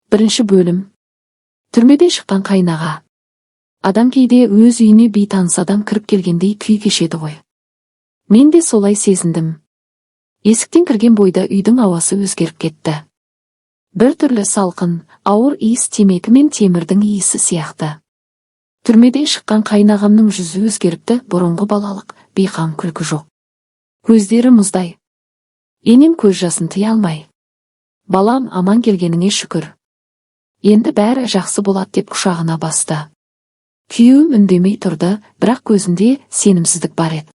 Бірінші бөлім. Түрмеден шыққан қайнаға. Адам кейде өз үйіне бейтаныс адам кіріп келгендей күй кешеді ғой. Мен де солай сезіндім. Есіктен кірген бойда үйдің ауасы өзгеріп кетті. Бір түрлі салқын, ауыр иіс темекі мен темірдің иісі сияқты. Түрмеден шыққан қайнағамның жүзі өзгеріпті, бұрынғы балалық, бейқам күлкі жоқ. Көздері мұздай. Енем көз жасын тыя алмай: балам, аман келгеніңе шүкір. Енді бәрі жақсы болады деп құшағына басты. Күйеуім үндемей тұрды, бірақ көзінде сенімсіздік бар еді.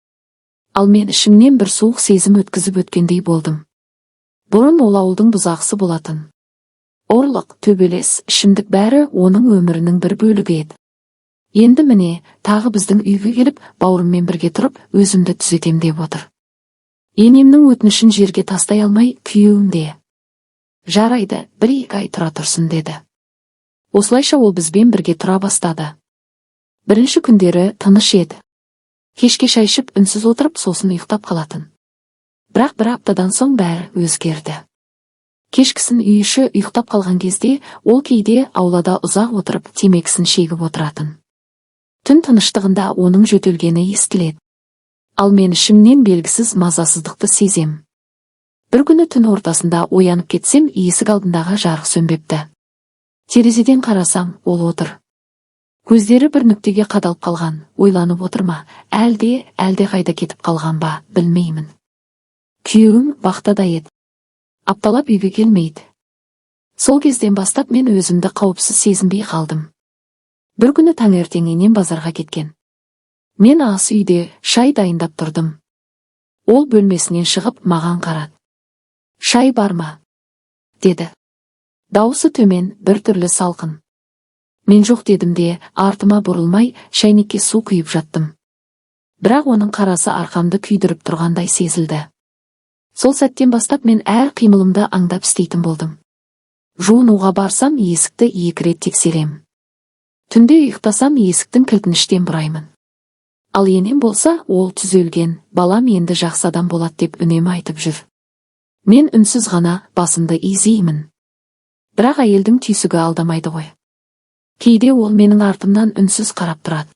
Ал мен ішімнен бір суық сезім өткізіп өткендей болдым. Бұрын ол ауылдың бұзақысы болатын. Орлық, төбелес, ішімдік бәрі оның өмірінің бір бөлігі еді. Енді міне, тағы біздің үйге келіп, бауырыммен бірге тұрып, өзімді түзетем деп отыр. Енемнің өтінішін жерге тастай алмай, күйеуім де: жарайды, 1-2 ай тұра тұрсын деді. Осылайша ол бізбен бірге тұра бастады. Бірінші күндері тыныш еді. Кешке шай ішіп үнсіз отырып, сосын ұйықтап қалатын. Бірақ бір аптадан соң бәрі өзгерді. Кешкісін үй іші ұйықтап қалған кезде ол кейде аулада ұзақ отырып темекісін шегіп отыратын. Түн тыныштығында оның жөтелгені естіледі. Ал мен ішімнен белгісіз мазасыздықты сезем. Бір күні түн ортасында оянып кетсем, есік алдындағы жарық сөнбепті. Терезеден қарасам, ол отыр. Көздері бір нүктеге қадалып қалған. Ойланып отыр ма, әлде қайда кетіп қалған ба, білмеймін. Күйеуім вахтада еді. Апталап үйге келмейді. Сол кезден бастап мен өзімді қауіпсіз сезінбей қалдым. Бір күні таңертең енем базарға кеткен. Мен ас үйде шай дайындап тұрдым. Ол бөлмесінен шығып маған қарады. Шай бар ма? Деді. Дауысы төмен, бір түрлі салқын. Мен жоқ дедім де, артыма бұрылмай, шайнекке су құйып жаттым. Бірақ оның қарасы арқамды күйдіріп тұрғандай сезілді. Сол сәттен бастап мен әр қимылымды аңдап істейтін болдым. Жуынуға барсам, есікті 2 рет тексерем. Түнде ұйықтасам, есіктің кілтін іштен бұраймын. Ал енем болса, ол түзелген, балам енді жақсы адам болады деп үнемі айтып жүр. Мен үнсіз ғана басымды изеймін. Бірақ әйелдің түйсігі алдамайды ғой. Кейде ол менің артымнан үнсіз қарап тұрады.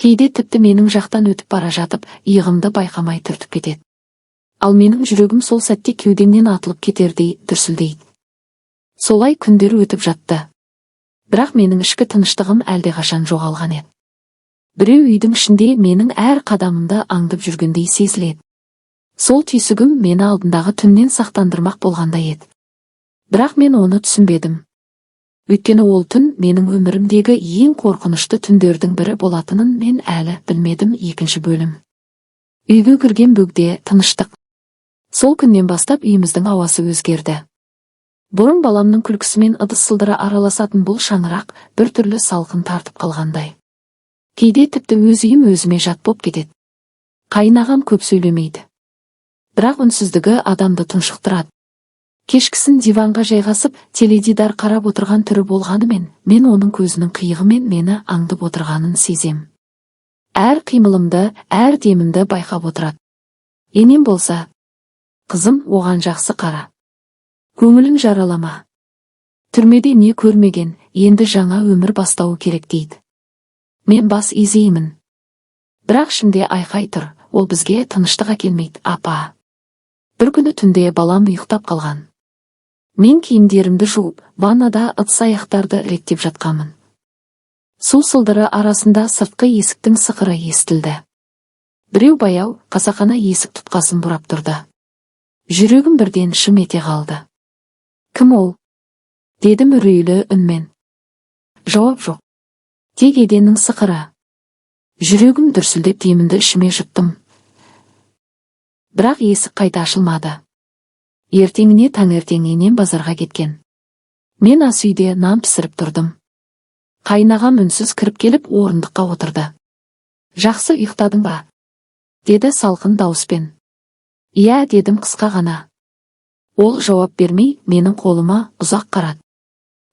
Кейде тіпті менің жақтан өтіп бара жатып, иығымды байқамай түртіп кетеді. Ал менің жүрегім сол сәтте кеудемнен атылып кетердей дүрсілдейді. Солай күндер өтіп жатты. Бірақ менің ішкі тыныштығым әлдеқашан жоғалған еді. Біреу үйдің ішінде менің әр қадамымды аңдып жүргендей сезіледі. Сол түйсігім мені алдындағы түннен сақтандырмақ болғандай еді. Бірақ мен оны түсінбедім. Өйткені ол түн менің өмірімдегі ең қорқынышты түндердің бірі болатынын мен әлі білмедім. 2 бөлім. Үйге кірген бөгде тыныштық. Сол күннен бастап үйіміздің ауасы өзгерді. Бұрын баламның күлкісімен ыдыс-сылдыры араласатын бұл шаңырақ бір түрлі салқын тартып қалғандай. Кейде тіпті өз үйім өзіме жат боп кетеді. Қайнағам көп сөйлемейді. Бірақ үнсіздігі адамды тұншықтырады. Кешкісін диванға жайғасып, теледидар қарап отырған түрі болғанымен, мен оның көзінің қиығымен мені аңдып отырғанын сезем. Әр қимылымды, әр демімді байқап отырады. Енем болса: қызым, оған жақсы қара. Көңілін жаралама. Түрмеде не көрмеген, енді жаңа өмір бастауы керек дейді. Мен бас изеймін. Бірақ ішімде айқай тұр, ол бізге тыныштық әкелмейді, апа. Бір күні түнде балам ұйықтап қалған. Мен киімдерімді жуып, ваннада ыдыс-аяқтарды реттеп жатқанмын. Су сылдыры арасында сыртқы есіктің сықыры естілді. Біреу баяу, қасақана есік тұтқасын бұрап тұрды. Жүрегім бірден шым ете қалды. Кім ол? Дедім үрейлі үнмен. Жауап жоқ. Тек еденнің сықыры. Жүрегім дүрсілдеп демімді ішіме жұттым. Бірақ есік қайта ашылмады. Ертеңіне таңертең енем базарға кеткен. Мен ас үйде нан пісіріп тұрдым. Қайнағам үнсіз кіріп келіп орындыққа отырды. Жақсы ұйықтадың ба? Деді салқын дауыспен. Иә, дедім қысқа ғана. Ол жауап бермей, менің қолыма ұзақ қарады.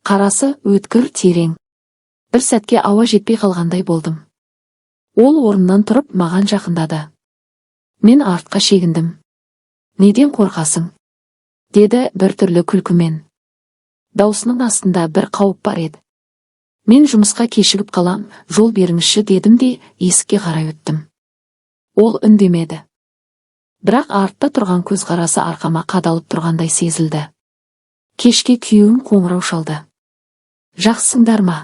Қарасы өткір, терең. Бір сәтке ауа жетпей қалғандай болдым. Ол орнынан тұрып маған жақындады. Мен артқа шегіндім. Неден қорқасың? Деді бір түрлі күлкімен. Даусының астында бір қауіп бар еді. Мен жұмысқа кешігіп қалам, жол беріңізші дедім де есікке қарай өттім. Ол үндемеді. Бірақ артта тұрған көзқарасы арқама қадалып тұрғандай сезілді. Кешке күйеуім қоңырау шалды. Жақсыңдар ма?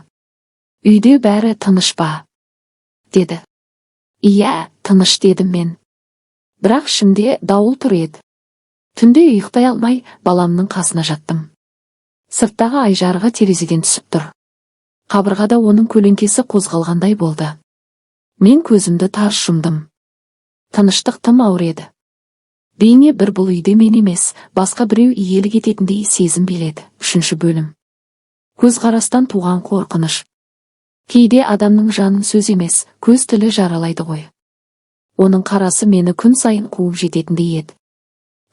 Үйде бәрі тыныш па? Деді. Иә, тыныш дедім мен. Бірақ ішімде дауыл тұр еді. Түнде ұйықтай алмай баламның қасына жаттым. Сырттағы ай жарығы терезеден түсіп тұр. Қабырғада оның көлеңкесі қозғалғандай болды. Мен көзімді тарс жұмдым. Тыныштық тым ауыр еді. Бейне бір бұл үйде мен емес, басқа біреу иелік ететіндей сезім биледі. 3 бөлім. Көзқарастан туған қорқыныш. Кейде адамның жанын сөз емес, көз тілі жаралайды ғой. Оның қарасы мені күн сайын қуып жететіндей еді.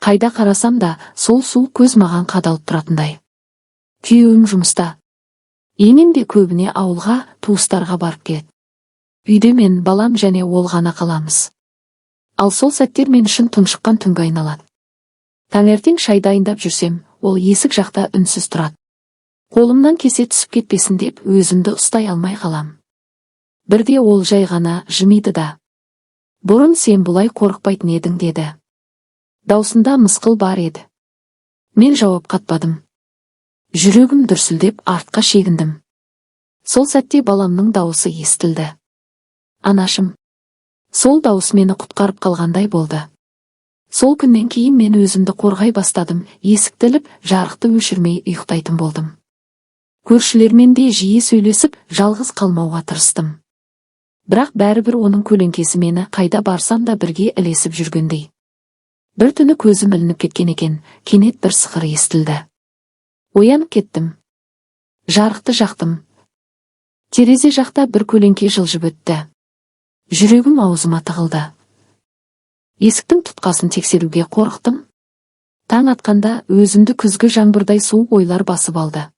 Қайда қарасам да сол суық көз маған қадалып тұратындай. Күйеуім жұмыста. Енем де көбіне ауылға, туыстарға барып келеді. Үйде мен, балам және ол ғана қаламыз. Ал сол сәттер мен үшін тұншыққан түнгі айналады. Таңертең шай дайындап жүрсем, ол есік жақта үнсіз тұрады. Қолымнан кесе түсіп кетпесін деп өзімді ұстай алмай қалам. Бірде ол жай ғана жымиды да. Бұрын сен бұлай қорықпайтын едің деді. Даусында мысқыл бар еді. Мен жауап қатпадым. Жүрегім дүрсілдеп артқа шегіндім. Сол сәтте баламның дауысы естілді. Анашым. Сол дауыс мені құтқарып қалғандай болды. Сол күннен кейін мен өзімді қорғай бастадым, есікті іліп, жарықты өшірмей ұйықтайтын болдым. Көршілермен де жиі сөйлесіп, жалғыз қалмауға тырыстым. Бірақ бәрібір оның көлеңкесі мені қайда барсам да бірге ілесіп жүргендей. Бір түні көзім ілініп кеткен екен, кенет бір сықыр естілді. Оянып кеттім. Жарықты жақтым. Терезе жақта бір көлеңке жылжып өтті. Жүрегім аузыма тығылды. Есіктің тұтқасын тексеруге қорықтым. Таң атқанда өзімді күзгі жаңбырдай суық ойлар басып алды.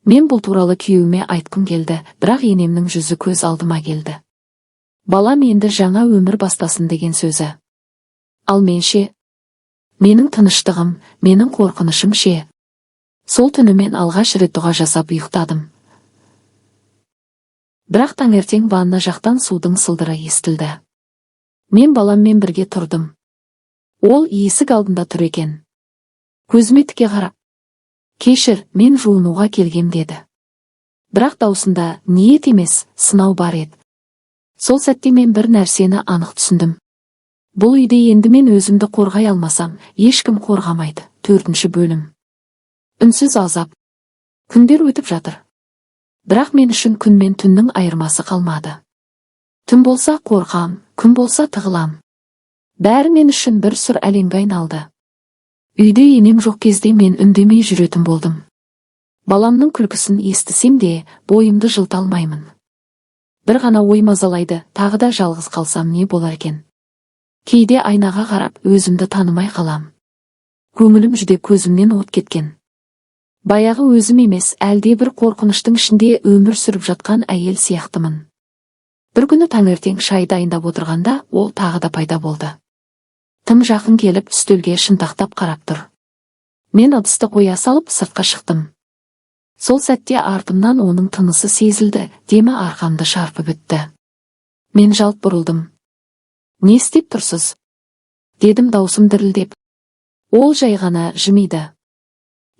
Мен бұл туралы күйеуіме айтқым келді, бірақ енемнің жүзі көз алдыма келді. Балам енді жаңа өмір бастасын деген сөзі. Ал мен ше? Менің тыныштығым, менің қорқынышым ше? Сол түні мен алғаш рет дұға жасап ұйықтадым. Бірақ таңертең ванна жақтан судың сылдыры естілді. Мен баламмен бірге тұрдым. Ол есік алдында тұр екен. Көзіме тіке қарап, кешір, мен жуынуға келгем деді. Бірақ даусында ниет емес, сынау бар еді. Сол сәтте мен бір нәрсені анық түсіндім. Бұл үйде енді мен өзімді қорғай алмасам, ешкім қорғамайды. 4 бөлім. Үнсіз азап. Күндер өтіп жатыр. Бірақ мен үшін күн мен түннің айырмасы қалмады. Түн болса қорқам, күн болса тығылам. Бәрі мен үшін бір сұр әлемге айналды. Үйде енем жоқ кезде мен үндемей жүретін болдым. Баламның күлкісін естісем де, бойымды жылыта алмаймын. Бір ғана ой мазалайды, тағы да жалғыз қалсам не болар екен? Кейде айнаға қарап, өзімді танымай қалам. Көңілім жүдеп көзімнен от кеткен. Баяғы өзім емес, әлде бір қорқыныштың ішінде өмір сүріп жатқан әйел сияқтымын. Бір күні таңертең шай дайындап отырғанда, ол тағы да пайда болды. Тым жақын келіп, үстелге шынтақтап қарап тұр. Мен ыдысты қоя салып сыртқа шықтым. Сол сәтте артымнан оның тынысы сезілді, демі арқамды шарпып өтті. Мен жалт бұрылдым. Не істеп тұрсыз? Дедім даусым дірілдеп. Ол жай ғана жымиды.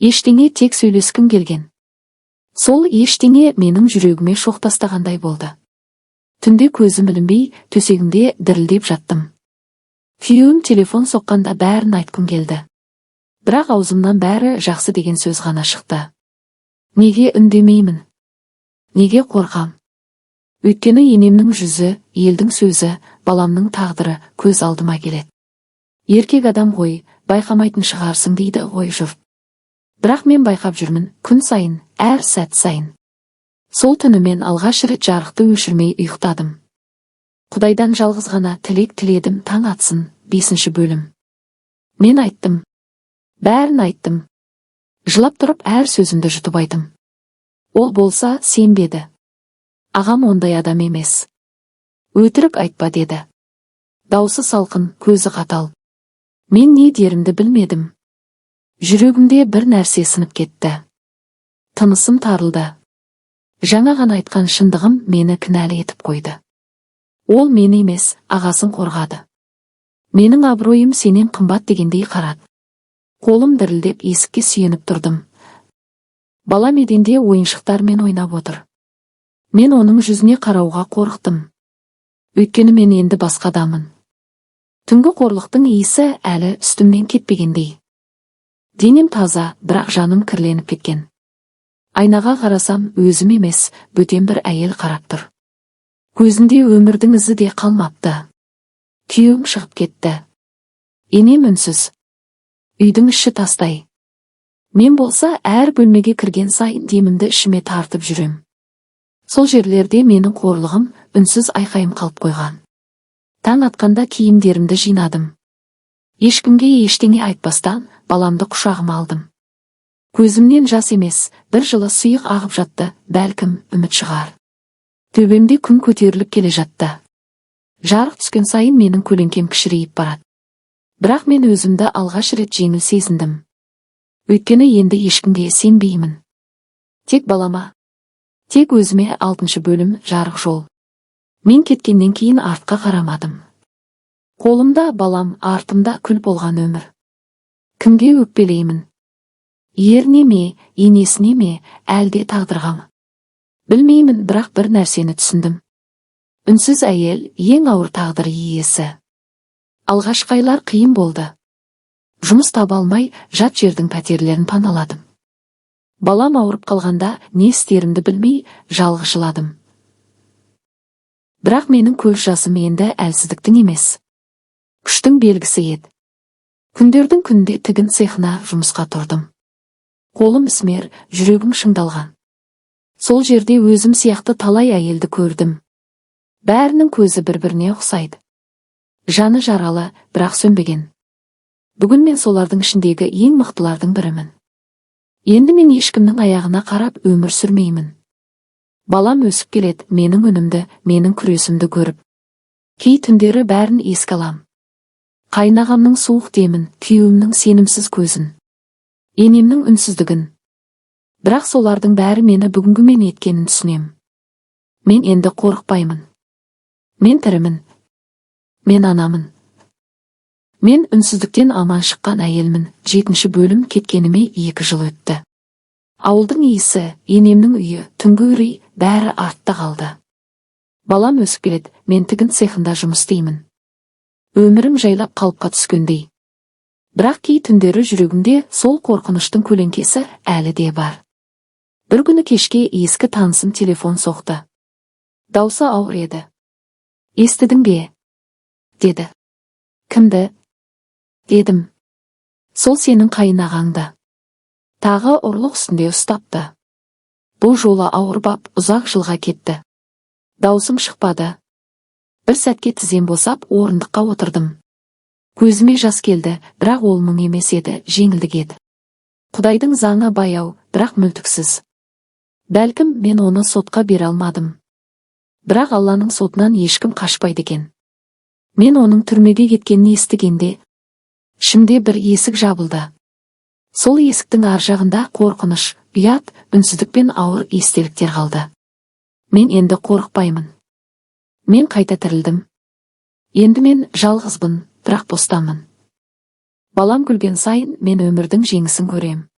Ештеңе, тек сөйлескім келген. Сол ештеңе менің жүрегіме шоқ тастағандай болды. Түнде көзім ілінбей, төсегімде дірілдеп жаттым. Күйеуім телефон соққанда бәрін айтқым келді. Бірақ аузымнан бәрі жақсы деген сөз ғана шықты. Неге үндемеймін? Неге қорқам? Өйткені енемнің жүзі, елдің сөзі, баламның тағдыры көз алдыма келеді. Еркек адам ғой, байқамайтын шығарсың дейді ғой жұрт. Бірақ мен байқап жүрмін, күн сайын, әр сәт сайын. Сол түні мен алғаш рет жарықты өшірмей ұйықтадым. Құдайдан жалғыз ғана тілек тіледім, таң атсын. 5 бөлім. Мен айттым. Бәрін айттым. Жылап тұрып әр сөзімді жұтып айттым. Ол болса сенбеді. Ағам ондай адам емес. Өтірік айтпа деді. Даусы салқын, көзі қатал. Мен не дерімді білмедім. Жүрегімде бір нәрсе сынып кетті. Тынысым тарылды. Жаңа ғана айтқан шындығым мені кінәлі етіп қойды. Ол мені емес, ағасын қорғады. Менің абыройым сенен қымбат дегендей қарады. Қолым дірілдеп есікке сүйеніп тұрдым. Балам еденде ойыншықтармен ойнап отыр. Мен оның жүзіне қарауға қорықтым. Өйткені мен енді басқадамын. Түнгі қорлықтың иісі әлі үстімнен кетпегендей. Денем таза, бірақ жаным кірленіп кеткен. Айнаға қарасам, өзім емес, бөтен бір әйел қарап тұр. Көзінде өмірдің ізі де қалмапты. Күйеуім шығып кетті. Енем үнсіз. Үйдің іші тастай. Мен болса әр бөлмеге кірген сайын демімді ішіме тартып жүрем. Сол жерлерде менің қорлығым, үнсіз айқайым қалып қойған. Таң атқанда киімдерімді жинадым. Ешкімге ештеңе айтпастан, баламды құшағыма алдым. Көзімнен жас емес, бір жылы сұйық ағып жатты, бәлкім үміт шығар. Төбемде күн көтеріліп келе жатты. Жарық түскен сайын менің көлеңкем кішірейіп барады. Бірақ мен өзімді алғаш рет жеңіл сезіндім. Өйткені енді ешкімге сенбеймін. Тек балама. Тек өзіме. 6 бөлім, жарық жол. Мен кеткеннен кейін артқа қарамадым. Қолымда балам, артымда күл болған өмір. Кімге өкпелеймін? Еріне ме, енесіне ме, әлде тағдырға ма? Білмеймін, бірақ бір нәрсені түсіндім. Үнсіз әйел, ең ауыр тағдыр иесі. Алғашқы айлар қиын болды. Жұмыс таба алмай, жат жердің пәтерлерін паналадым. Балам ауырып қалғанда не істерімді білмей, жалғыз жыладым. Бірақ менің көз жасым енді әлсіздіктің емес, күштің белгісі еді. Күндердің күнде тігін цехына жұмысқа тұрдым. Қолым ісмер, жүрегім шыңдалған. Сол жерде өзім сияқты талай әйелді көрдім. Бәрінің көзі бір-біріне ұқсайды. Жаны жаралы, бірақ сөнбеген. Бүгін мен солардың ішіндегі ең мықтылардың бірімін. Енді мен ешкімнің аяғына қарап өмір сүрмеймін. Балам өсіп келеді, менің үнімді, менің күресімді көріп. Кей түндері бәрін еске алам. Қайнағамның суық демін, күйеуімнің сенімсіз көзін, енемнің үнсіздігін. Бірақ солардың бәрі мені бүгінгі мен еткенін түсінем. Мен енді қорықпаймын. Мен тірімін. Мен анамын. Мен үнсіздіктен аман шыққан әйелмін. 7 бөлім. Кеткеніме 2 жыл өтті. Ауылдың иісі, енемнің үйі, түнгі үрей, бәрі артта қалды. Балам өсіп келеді, мен тігін цехында жұмыс істеймін. Өмірім жайлап қалыпқа түскендей. Бірақ кей түндері жүрегімде сол қорқыныштың көлеңкесі әлі де бар. Бір күні кешке ескі танысым телефон соқты. Даусы ауыр еді. Естідің бе? Деді. Кімді? Дедім. Сол сенің қайынағаңды. Тағы ұрлық үстінде ұстапты. Бұл жолы ауырбап ұзақ жылға кетті. Даусым шықпады. Бір сәтке тізем босап орындыққа отырдым. Көзіме жас келді, бірақ ол мұң емес еді, жеңілдік еді. Құдайдың заңы баяу, бірақ мүлтіксіз. Бәлкім мен оны сотқа бере алмадым. Бірақ Алланың сотынан ешкім қашпайды екен. Мен оның түрмеге кеткенін естігенде, ішімде бір есік жабылды. Сол есіктің ар жағында қорқыныш, ұят, үнсіздік пен ауыр естеліктер қалды. Мен енді қорықпаймын. Мен қайта тірілдім. Енді мен жалғызбын, бірақ бостамын. Балам күлген сайын мен өмірдің жеңісін көрем.